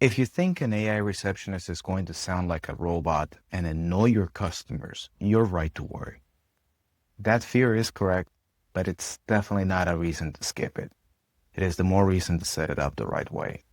If you think an AI receptionist is going to sound like a robot and annoy your customers, you're right to worry. That fear is correct, but it's definitely not a reason to skip it. It is the more reason to set it up the right way.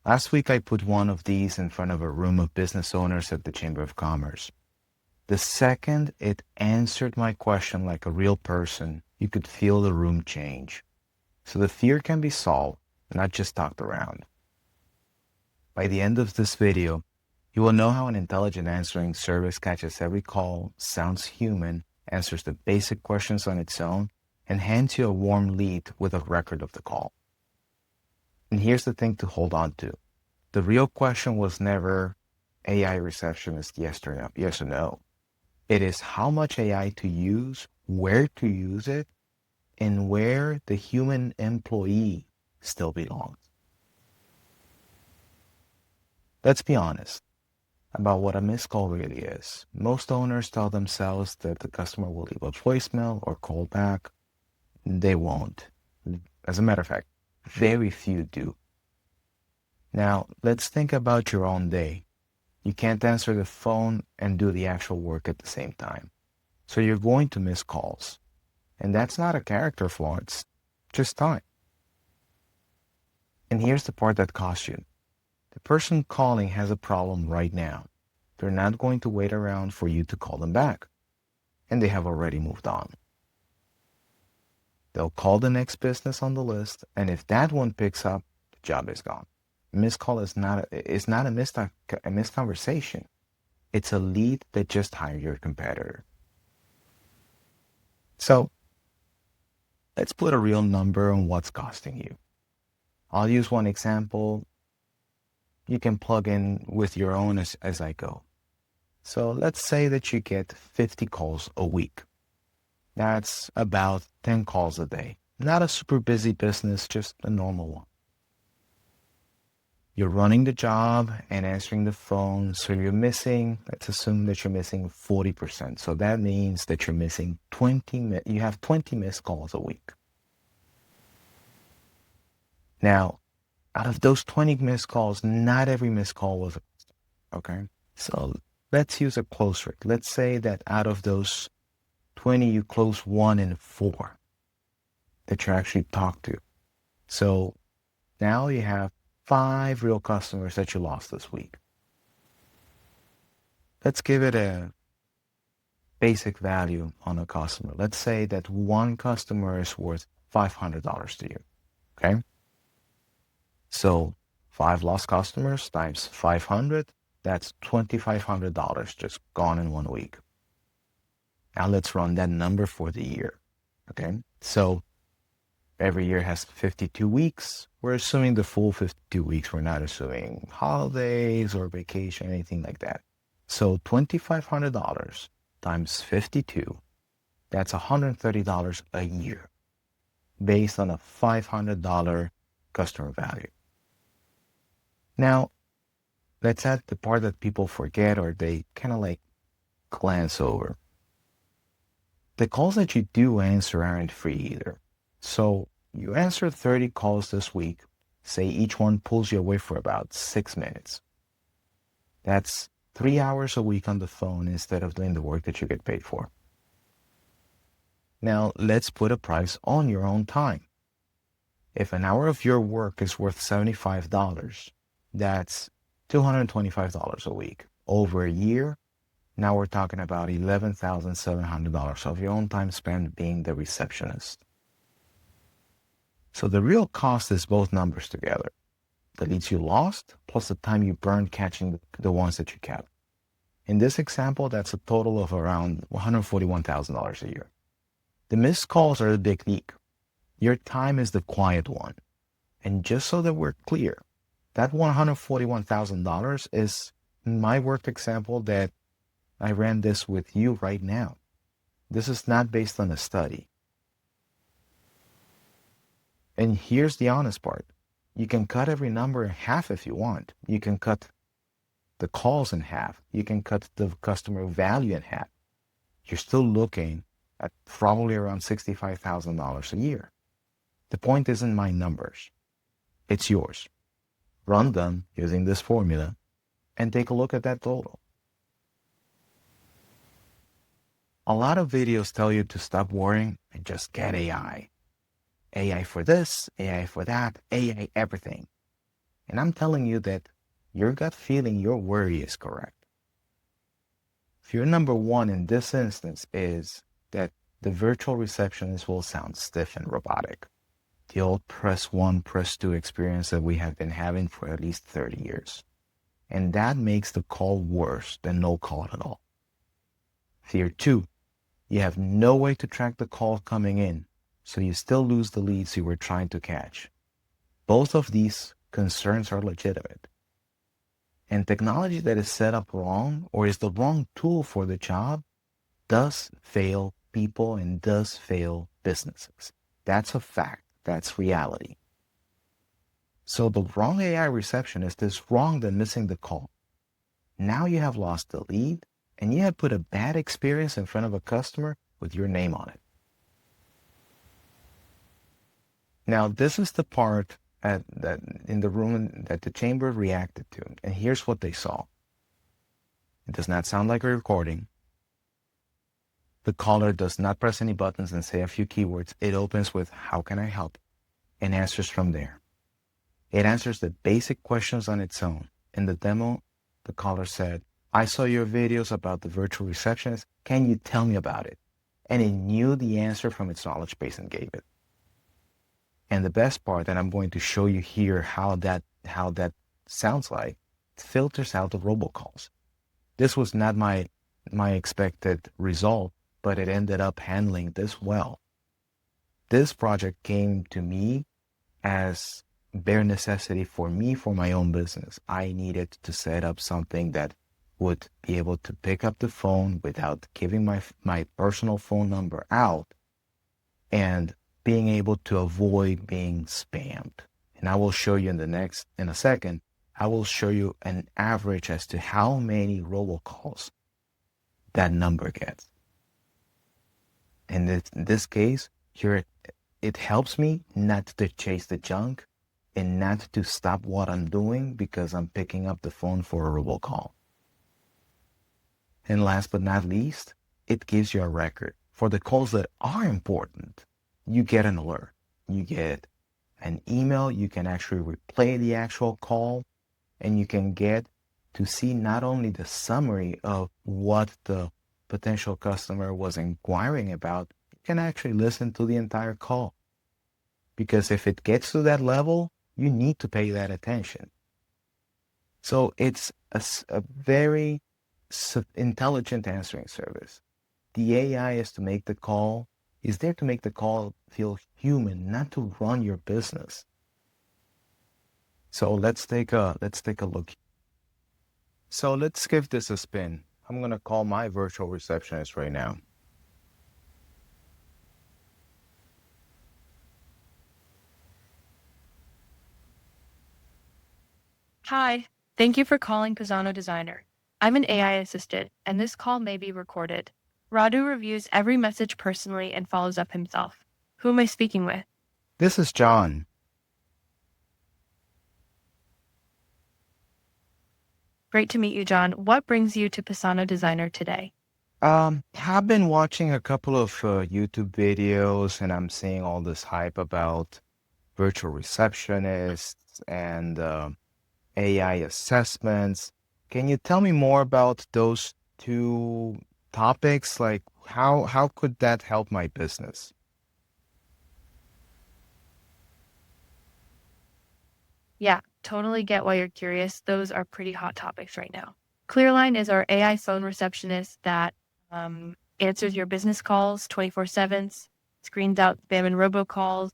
Last week, I put one of these in front of a room of business owners at the Chamber of Commerce. The second it answered my question like a real person, you could feel the room change. So the fear can be solved, not just talked around. By the end of this video, you will know how an intelligent answering service catches every call, sounds human, answers the basic questions on its own, and hands you a warm lead with a record of the call. And here's the thing to hold on to. The real question was never AI receptionist, yes or no. It is how much AI to use, where to use it, and where the human employee still belongs. Let's be honest about what a missed call really is. Most owners tell themselves that the customer will leave a voicemail or call back. They won't. As a matter of fact, very few do. Now, let's think about your own day. You can't answer the phone and do the actual work at the same time. So you're going to miss calls. And that's not a character flaw, it's just time. And here's the part that costs you. The person calling has a problem right now. They're not going to wait around for you to call them back. And they have already moved on. They'll call the next business on the list, and if that one picks up, the job is gone. A missed call is not a missed conversation. It's a lead that just hired your competitor. So let's put a real number on what's costing you. I'll use one example. You can plug in with your own as I go. So let's say that you get 50 calls a week. That's about 10 calls a day. Not a super busy business, just a normal one. You're running the job and answering the phone, so let's assume that you're missing 40%. So that means that you're missing you have 20 missed calls a week. Now, out of those 20 missed calls, not every missed call was a customer, okay? So let's use a close rate. Let's say that out of those 20, you close 1 in 4 that you actually talk to. So now you have 5 real customers that you lost this week. Let's give it a basic value on a customer. Let's say that one customer is worth $500 to you, okay? So 5 lost customers times 500, that's $2,500 just gone in 1 week. Now let's run that number for the year, okay? So every year has 52 weeks. We're assuming the full 52 weeks. We're not assuming holidays or vacation, anything like that. So $2,500 times 52, that's $130 a year based on a $500 customer value. Now, let's add the part that people forget or they kind of like glance over. The calls that you do answer aren't free either. So you answer 30 calls this week, say each one pulls you away for about 6 minutes. That's 3 hours a week on the phone instead of doing the work that you get paid for. Now let's put a price on your own time. If an hour of your work is worth $75, that's $225 a week. Over a year, now we're talking about $11,700 of your own time spent being the receptionist. So the real cost is both numbers together. The leads you lost plus the time you burned catching the ones that you kept. In this example, that's a total of around $141,000 a year. The missed calls are the big leak. Your time is the quiet one. And just so that we're clear, that $141,000 is my work example that I ran this with you right now. This is not based on a study. And here's the honest part. You can cut every number in half if you want. You can cut the calls in half. You can cut the customer value in half. You're still looking at probably around $65,000 a year. The point isn't my numbers. It's yours. run them using this formula, and take a look at that total. A lot of videos tell you to stop worrying and just get AI. AI for this, AI for that, AI everything. And I'm telling you that your gut feeling, your worry is correct. Fear number one in this instance is that the virtual receptionist will sound stiff and robotic. The old press one, press two experience that we have been having for at least 30 years. And that makes the call worse than no call at all. Fear two, you have no way to track the call coming in, so you still lose the leads you were trying to catch. Both of these concerns are legitimate. And technology that is set up wrong or is the wrong tool for the job does fail people and does fail businesses. That's a fact. That's reality. So the wrong AI receptionist is wrong than missing the call. Now you have lost the lead and you have put a bad experience in front of a customer with your name on it. Now, this is the part that in the room that the chamber reacted to. And here's what they saw. It does not sound like a recording. The caller does not press any buttons and say a few keywords. It opens with, "How can I help?" and answers from there. It answers the basic questions on its own. In the demo, the caller said, "I saw your videos about the virtual receptionist. Can you tell me about it?" And it knew the answer from its knowledge base and gave it. And the best part, and I'm going to show you here how that sounds like, it filters out the robocalls. This was not my expected result, but it ended up handling this well. This project came to me as bare necessity for me for my own business. I needed to set up something that would be able to pick up the phone without giving my personal phone number out and being able to avoid being spammed. And I will show you in a second, I will show you an average as to how many robocalls that number gets. And in this case, here it helps me not to chase the junk and not to stop what I'm doing because I'm picking up the phone for a robocall. And last but not least, it gives you a record. For the calls that are important, you get an alert. You get an email. You can actually replay the actual call, and you can get to see not only the summary of what the potential customer was inquiring about, you can actually listen to the entire call. Because if it gets to that level, you need to pay that attention. So it's a very intelligent answering service. The AI is there to make the call feel human, not to run your business. So let's take a look. So let's give this a spin. I'm gonna call my virtual receptionist right now. Hi, thank you for calling Pisano Designer. I'm an AI assistant, and this call may be recorded. Radu reviews every message personally and follows up himself. Who am I speaking with? This is John. Great to meet you, John. What brings you to Pisano Designer today? I've been watching a couple of YouTube videos and I'm seeing all this hype about virtual receptionists and AI assessments. Can you tell me more about those two topics? Like how could that help my business? Yeah, totally get why you're curious. Those are pretty hot topics right now. Clearline is our AI phone receptionist that answers your business calls 24/7, screens out spam and robocalls,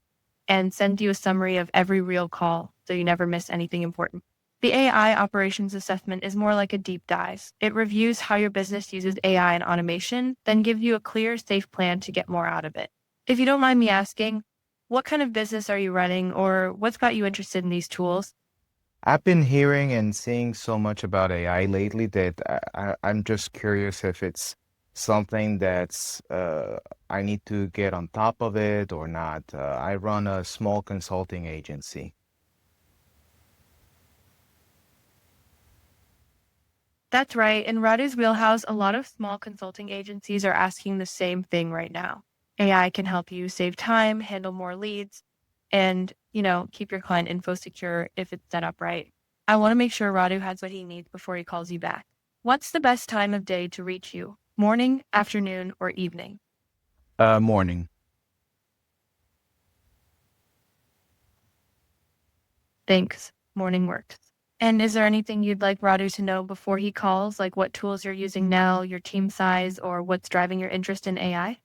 and sends you a summary of every real call so you never miss anything important. The AI operations assessment is more like a deep dive. It reviews how your business uses AI and automation, then gives you a clear, safe plan to get more out of it. If you don't mind me asking, what kind of business are you running or what's got you interested in these tools? I've been hearing and seeing so much about AI lately that I'm just curious if it's something that's I need to get on top of it or not. I run a small consulting agency. That's right. In Radu's wheelhouse, a lot of small consulting agencies are asking the same thing right now. AI can help you save time, handle more leads, and, keep your client info secure if it's set up right. I want to make sure Radu has what he needs before he calls you back. What's the best time of day to reach you? Morning, afternoon, or evening? Morning. Thanks. Morning works. And is there anything you'd like Radu to know before he calls, like what tools you're using now, your team size, or what's driving your interest in AI?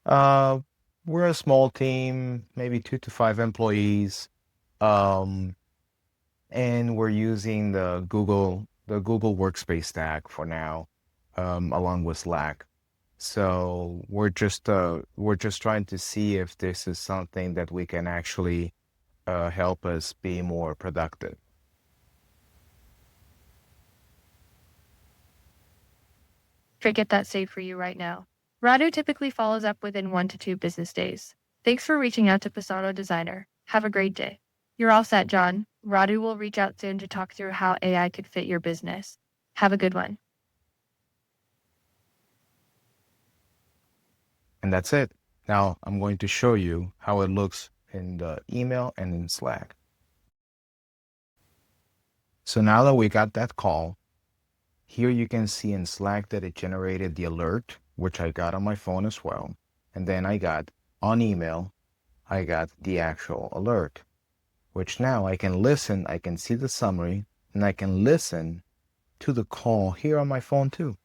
Uh, we're a small team, maybe 2 to 5 employees. Um, and we're using the Google Workspace stack for now, along with Slack. So we're just trying to see if this is something that we can actually help us be more productive. Get that saved for you right now. Radu typically follows up within 1 to 2 business days. Thanks for reaching out to Pisano Designer. Have a great day. You're all set, John. Radu will reach out soon to talk through how AI could fit your business. Have a good one. And that's it. Now I'm going to show you how it looks in the email and in Slack. So now that we got that call, here you can see in Slack that it generated the alert, which I got on my phone as well. And then I got on email, I got the actual alert, which now I can listen, I can see the summary, and I can listen to the call here on my phone too.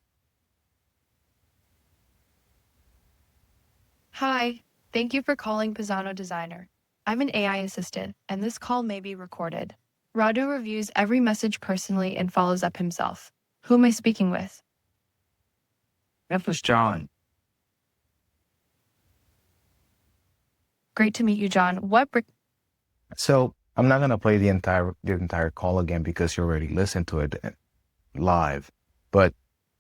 Hi. Thank you for calling Pisano Designer. I'm an AI assistant, and this call may be recorded. Radu reviews every message personally and follows up himself. Who am I speaking with? That was John. Great to meet you, John. So I'm not gonna play the entire call again because you already listened to it live. But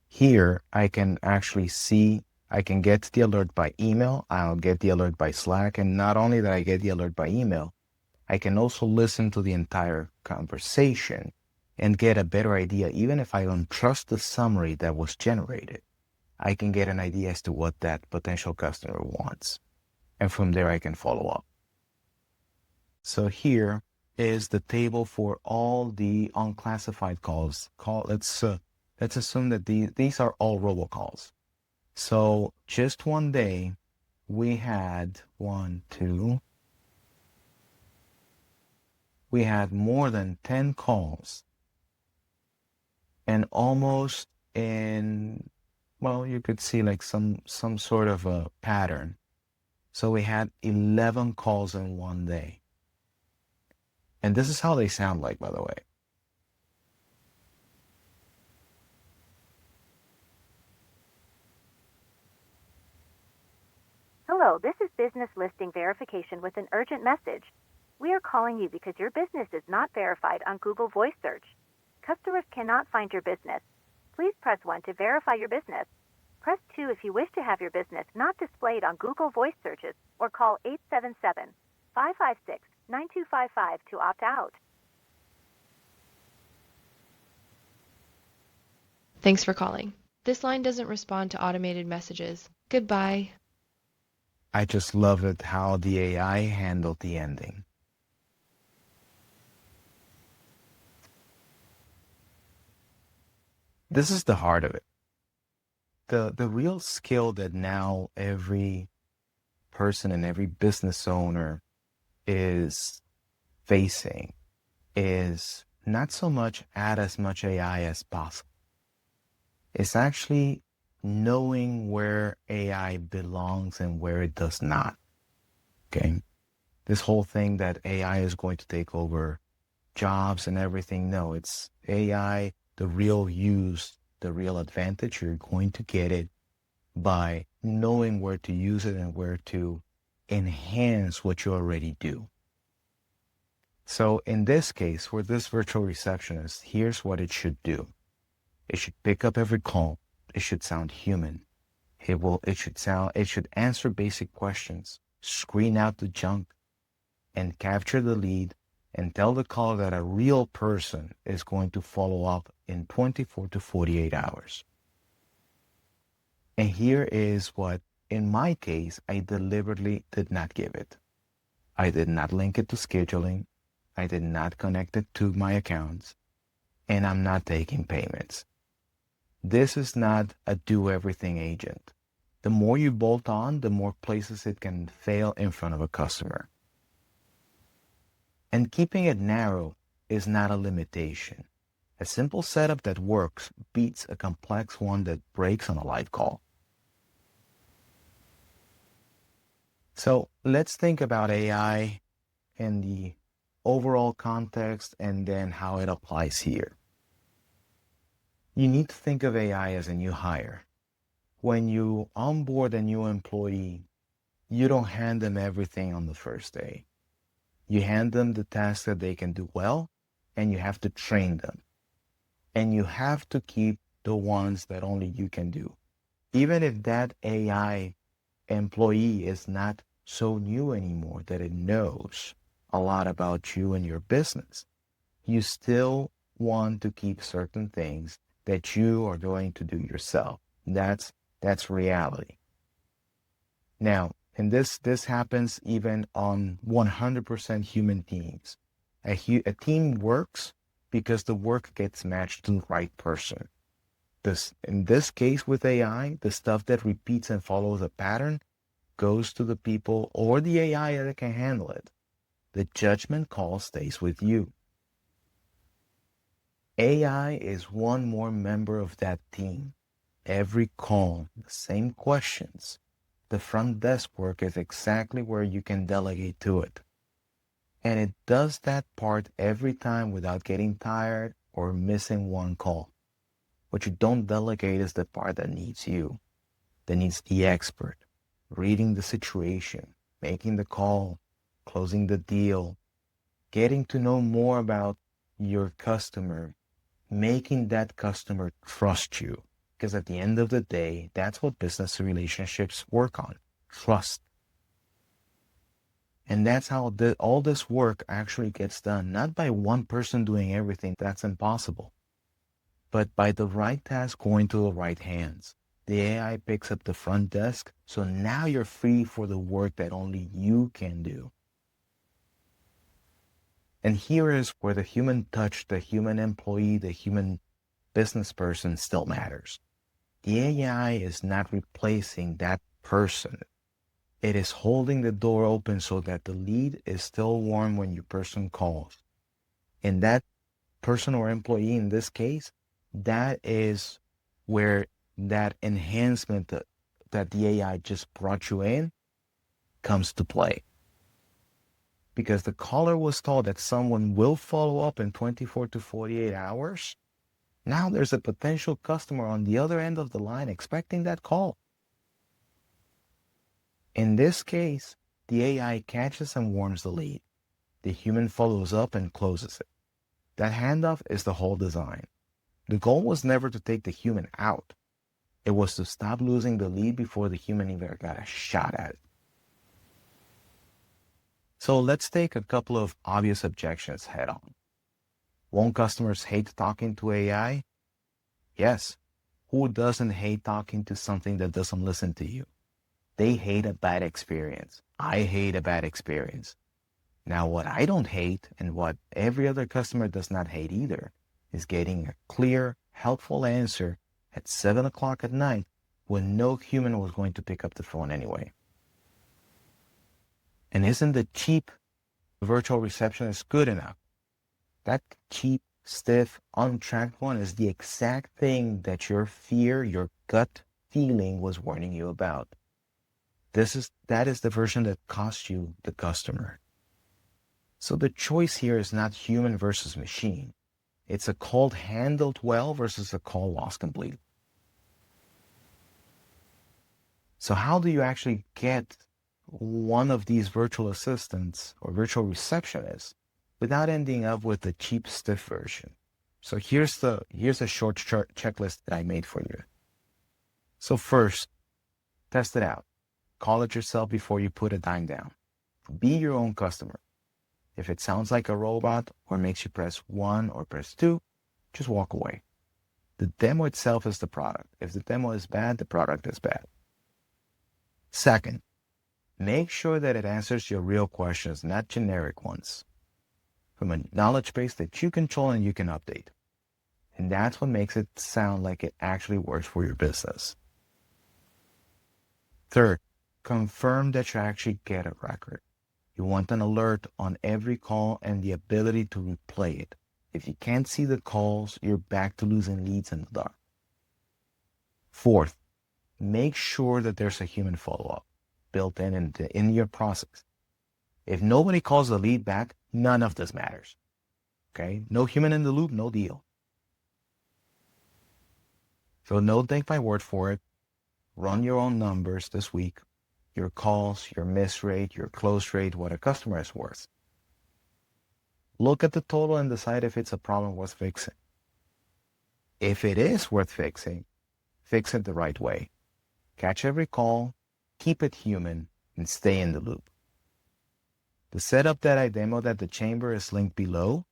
here I can actually see, I can get the alert by email, I'll get the alert by Slack, and not only that I get the alert by email, I can also listen to the entire conversation and get a better idea. Even if I don't trust the summary that was generated, I can get an idea as to what that potential customer wants. And from there, I can follow up. So here is the table for all the unclassified calls. Let's assume that these are all robocalls. So just one day, we had we had more than 10 calls, and almost you could see like some sort of a pattern. So we had 11 calls in one day. And this is how they sound like, by the way. Hello, this is Business Listing Verification with an urgent message. We are calling you because your business is not verified on Google Voice Search. Customers cannot find your business. Please press 1 to verify your business. Press 2 if you wish to have your business not displayed on Google Voice Searches, or call 877-556-9255 to opt out. Thanks for calling. This line doesn't respond to automated messages. Goodbye. I just love it how the AI handled the ending. This is the heart of it. The real skill that now every person and every business owner is facing is not so much add as much AI as possible. It's actually knowing where AI belongs and where it does not. Okay? This whole thing that AI is going to take over jobs and everything. No, it's AI, the real use, the real advantage. You're going to get it by knowing where to use it and where to enhance what you already do. So in this case, for this virtual receptionist, here's what it should do. It should pick up every call. It should sound human. It should answer basic questions, screen out the junk, and capture the lead and tell the caller that a real person is going to follow up in 24 to 48 hours. And here is what, in my case, I deliberately did not give it. I did not link it to scheduling. I did not connect it to my accounts. And I'm not taking payments. This is not a do-everything agent. The more you bolt on, the more places it can fail in front of a customer. And keeping it narrow is not a limitation. A simple setup that works beats a complex one that breaks on a live call. So let's think about AI and the overall context and then how it applies here. You need to think of AI as a new hire. When you onboard a new employee, you don't hand them everything on the first day. You hand them the tasks that they can do well, and you have to train them. And you have to keep the ones that only you can do. Even if that AI employee is not so new anymore that it knows a lot about you and your business, you still want to keep certain things that you are going to do yourself. That's reality. Now, and this happens even on 100% human teams. A team works because the work gets matched to the right person. In this case with AI, the stuff that repeats and follows a pattern goes to the people or the AI that can handle it. The judgment call stays with you. AI is one more member of that team. Every call, the same questions. The front desk work is exactly where you can delegate to it. And it does that part every time without getting tired or missing one call. What you don't delegate is the part that needs you, that needs the expert, reading the situation, making the call, closing the deal, getting to know more about your customer, making that customer trust you. Because at the end of the day, that's what business relationships work on, trust. And that's how all this work actually gets done, not by one person doing everything, that's impossible, but by the right task going to the right hands. The AI picks up the front desk, so now you're free for the work that only you can do. And here is where the human touch, the human employee, the human business person still matters. The AI is not replacing that person. It is holding the door open so that the lead is still warm when your person calls. And that person or employee in this case, that is where that enhancement that the AI just brought you in comes to play. Because the caller was told that someone will follow up in 24 to 48 hours. Now there's a potential customer on the other end of the line expecting that call. In this case, the AI catches and warms the lead. The human follows up and closes it. That handoff is the whole design. The goal was never to take the human out. It was to stop losing the lead before the human even got a shot at it. So let's take a couple of obvious objections head on. Won't customers hate talking to AI? Yes. Who doesn't hate talking to something that doesn't listen to you? They hate a bad experience. I hate a bad experience. Now, what I don't hate and what every other customer does not hate either is getting a clear, helpful answer at 7 o'clock at night when no human was going to pick up the phone anyway. And isn't the cheap virtual receptionist good enough? That cheap, stiff, untracked one is the exact thing that your fear, your gut feeling was warning you about. That is the version that cost you the customer. So the choice here is not human versus machine. It's a call handled well versus a call lost completely. So how do you actually get one of these virtual assistants or virtual receptionists without ending up with the cheap, stiff version? So here's a short checklist that I made for you. So first, test it out. Call it yourself before you put a dime down. Be your own customer. If it sounds like a robot or makes you press 1 or press 2, just walk away. The demo itself is the product. If the demo is bad, the product is bad. Second, make sure that it answers your real questions, not generic ones, from a knowledge base that you control and you can update. And that's what makes it sound like it actually works for your business. Third, confirm that you actually get a record. You want an alert on every call and the ability to replay it. If you can't see the calls, you're back to losing leads in the dark. Fourth, make sure that there's a human follow-up built in your process. If nobody calls the lead back, none of this matters. Okay? No human in the loop, no deal. So don't take my word for it. Run your own numbers this week. Your calls, your miss rate, your close rate, what a customer is worth. Look at the total and decide if it's a problem worth fixing. If it is worth fixing, fix it the right way. Catch every call, keep it human, and stay in the loop. The setup that I demoed at the chamber is linked below.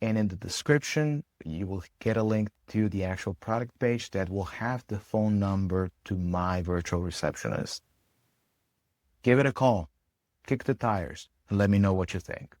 And in the description, you will get a link to the actual product page that will have the phone number to my virtual receptionist. Give it a call, kick the tires, and let me know what you think.